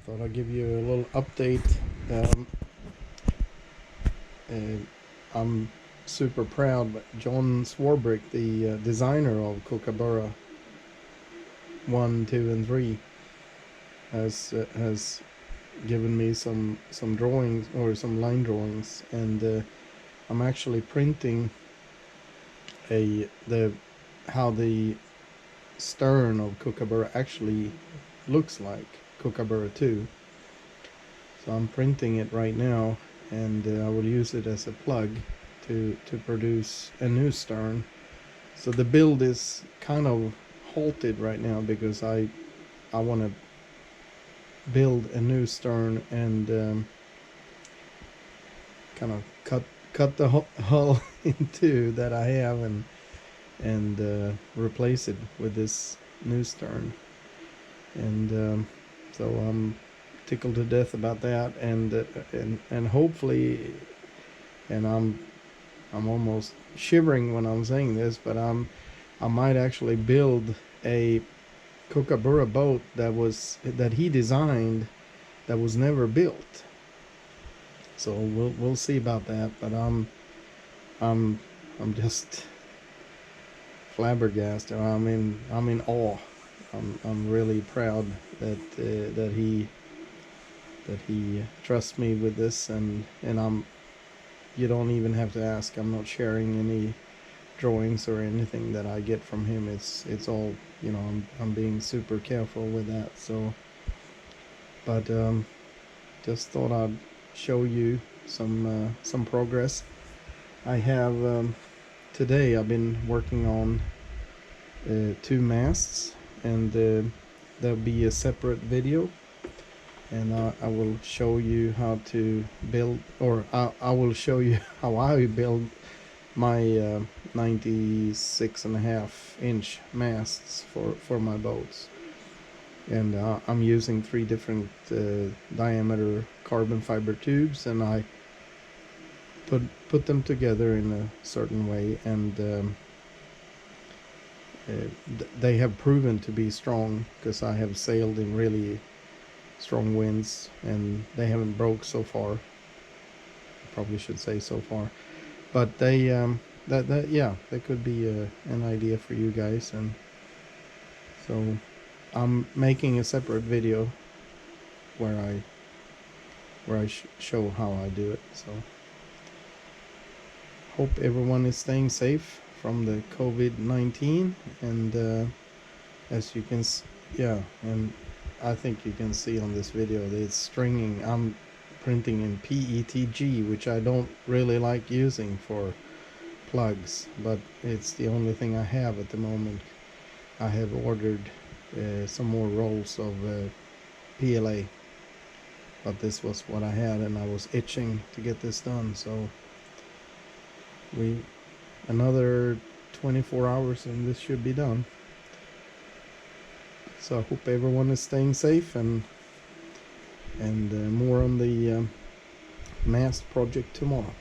thought I'd give you a little update. I'm super proud, but John Swarbrick, the designer of Kookaburra 1, 2, and 3, has given me some drawings, or some line drawings, and I'm actually printing how the stern of Kookaburra actually looks like Kookaburra 2. So I'm printing it right now, and I will use it as a plug to produce a new stern. So the build is kind of halted right now because I want to build a new stern and kind of cut the hull in two that I have, and replace it with this new stern. And so I'm tickled to death about that, and hopefully, and I'm almost shivering when I'm saying this, but I might actually build a Kookaburra boat that he designed that was never built. So we'll see about that, but I'm just flabbergasted. I'm in awe. I'm really proud that he trusts me with this, and you don't even have to ask. I'm not sharing any drawings or anything that I get from him. It's all, I'm being super careful with that. So, but just thought I'd show you some progress. I have today I've been working on 2 masts, and there'll be a separate video, and I will show you how to build, or I will show you how I build my 96.5-inch masts for my boats. And I'm using 3 different diameter carbon fiber tubes, and I put them together in a certain way, and they have proven to be strong, because I have sailed in really strong winds and they haven't broke so far. I probably should say so far, but they that could be an idea for you guys. And so I'm making a separate video where I show how I do it. So hope everyone is staying safe from the COVID-19, and as you can and I think you can see on this video that it's stringing. I'm printing in PETG, which I don't really like using for plugs, but it's the only thing I have at the moment. I have ordered some more rolls of PLA, but this was what I had, and I was itching to get this done. So another 24 hours and this should be done. So I hope everyone is staying safe, and more on the mast project tomorrow.